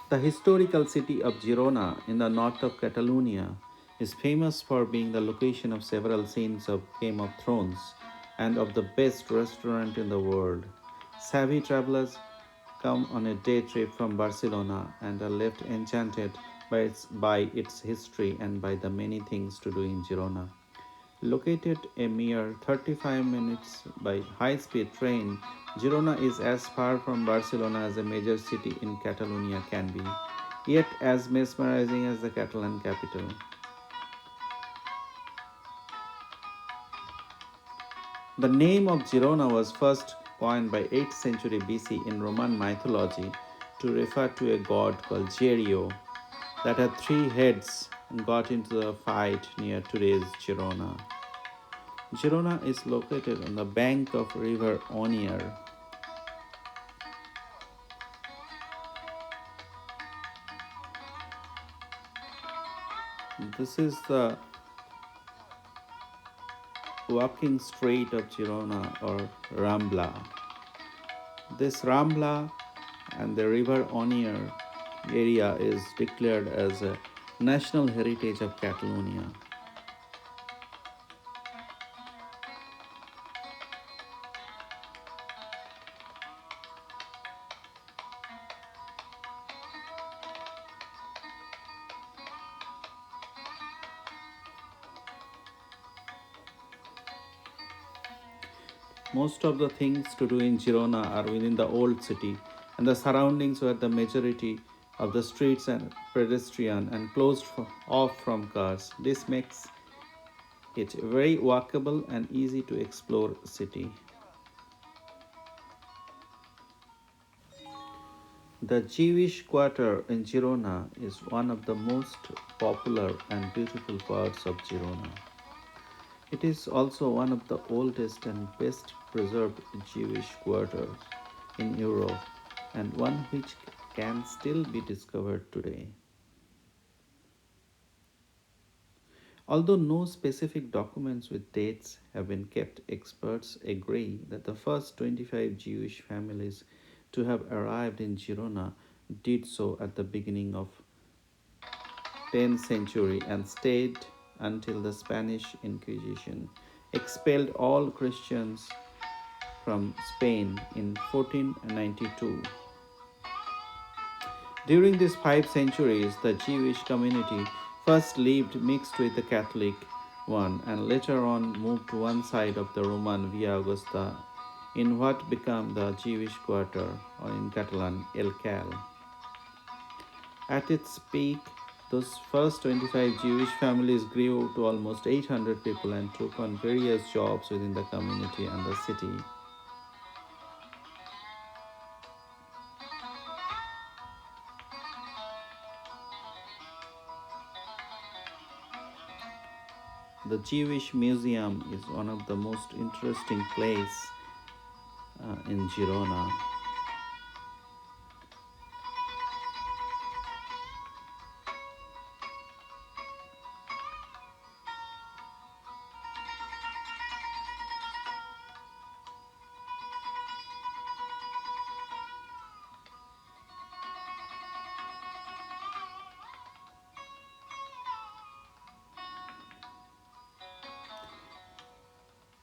The historical city of Girona in the north of Catalonia is famous for being the location of several scenes of Game of Thrones and of the best restaurant in the world. Savvy travelers come on a day trip from Barcelona and are left enchanted by its history and by the many things to do in Girona. Located a mere 35 minutes by high speed train, Girona is as far from Barcelona as a major city in Catalonia can be, yet as mesmerizing as the Catalan capital. The name of Girona was first coined by 8th century BC in Roman mythology to refer to a god called Gerio that had three heads and got into a fight near today's Girona. Girona is located on the bank of river Onier. This is the walking street of Girona or Rambla. This Rambla and the river Onier area is declared as a national heritage of Catalonia. Most of the things to do in Girona are within the old city and the surroundings where the majority of the streets are pedestrian and off from cars. This makes it a very walkable and easy to explore city. The Jewish quarter in Girona is one of the most popular and beautiful parts of Girona. It is also one of the oldest and best preserved Jewish quarters in Europe and one which can still be discovered today. Although no specific documents with dates have been kept, experts agree that the first 25 Jewish families to have arrived in Girona did so at the beginning of 10th century and stayed until the Spanish Inquisition expelled all Christians from Spain in 1492. During these 5 centuries, the Jewish community first lived mixed with the Catholic one and later on moved to one side of the Roman Via Augusta in what became the Jewish quarter, or in Catalan, El Cal. At its peak, those first 25 Jewish families grew to almost 800 people and took on various jobs within the community and the city. The Jewish Museum is one of the most interesting places in Girona.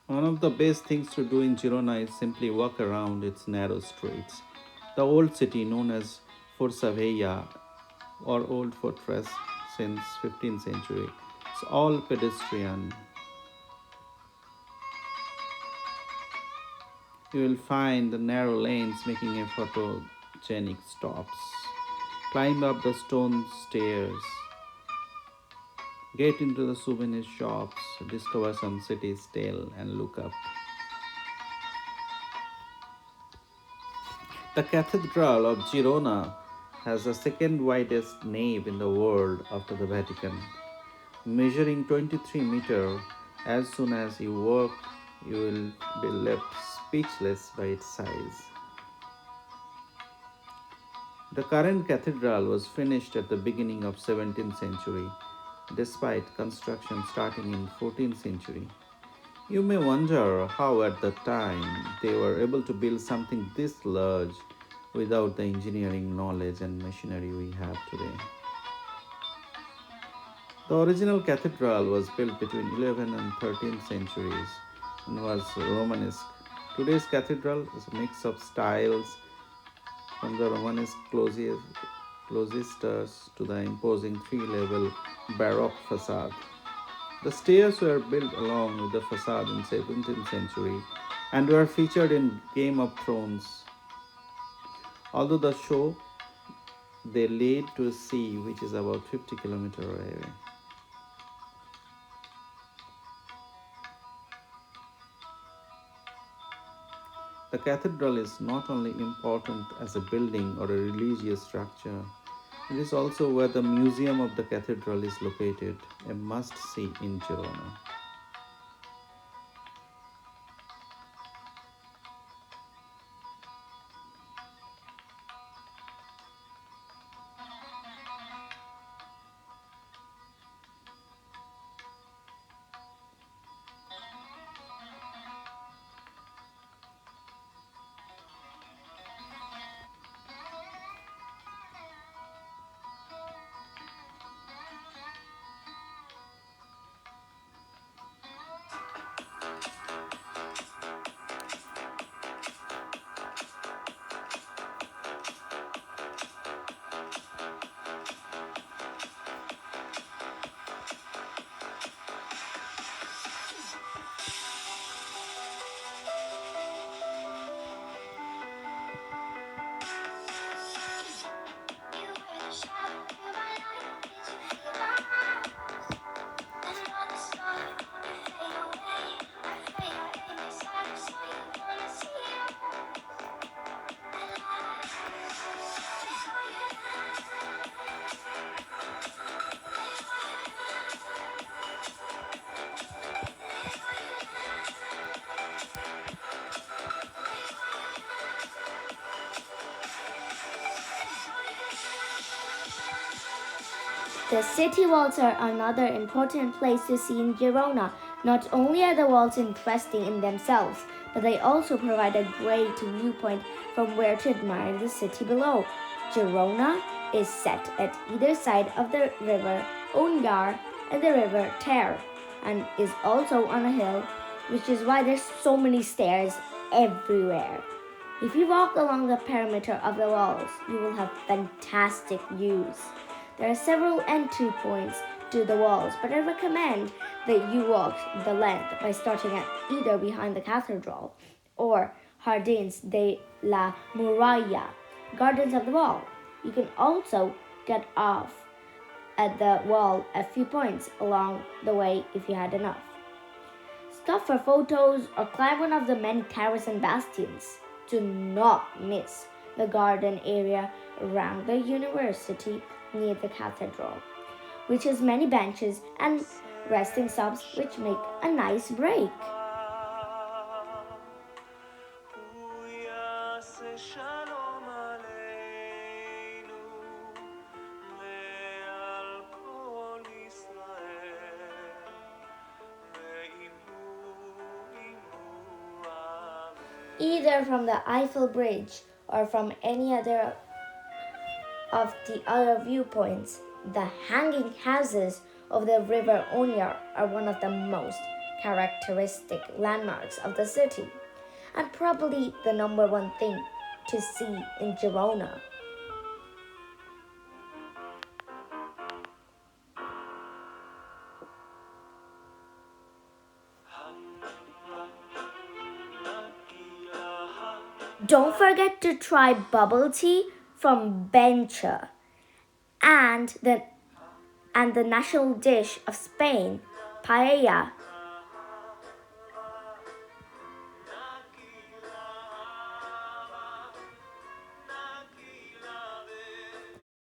One of the best things to do in Girona is simply walk around its narrow streets. The old city, known as Forza Vella or Old Fortress since 15th century, is all pedestrian. You will find the narrow lanes making a photogenic stops. Climb up the stone stairs. Get into the souvenir shops, discover some city's tale, and look up. The Cathedral of Girona has the second widest nave in the world after the Vatican, measuring 23 meters. As soon as you walk, you will be left speechless by its size. The current cathedral was finished at the beginning of 17th century, despite construction starting in 14th century. You may wonder how at the time they were able to build something this large without the engineering knowledge and machinery we have today. The original cathedral was built between 11th and 13th centuries and was Romanesque. Today's cathedral is a mix of styles from the Romanesque cloisters to the imposing three-level Baroque facade. The stairs were built along with the facade in 17th century and were featured in Game of Thrones. Although the show they laid to sea which is about 50 kilometers away. The cathedral is not only important as a building or a religious structure, it is also where the museum of the cathedral is located, a must see in Girona. The city walls are another important place to see in Girona. Not only are the walls interesting in themselves, but they also provide a great viewpoint from where to admire the city below. Girona is set at either side of the river Ongar and the river Ter, and is also on a hill, which is why there's so many stairs everywhere. If you walk along the perimeter of the walls, you will have fantastic views. There are several entry points to the walls, but I recommend that you walk the length by starting at either behind the cathedral or Jardins de la Muralla, Gardens of the Wall. You can also get off at the wall a few points along the way if you had enough. Stop for photos or climb one of the many towers and bastions. Do not miss the garden area around the university near the cathedral, which has many benches and resting stops which make a nice break. Either from the Eiffel Bridge or from any other of the other viewpoints, the hanging houses of the river Onya are one of the most characteristic landmarks of the city, and probably the number one thing to see in Girona. Don't forget to try bubble tea from Bencha and the national dish of Spain, paella,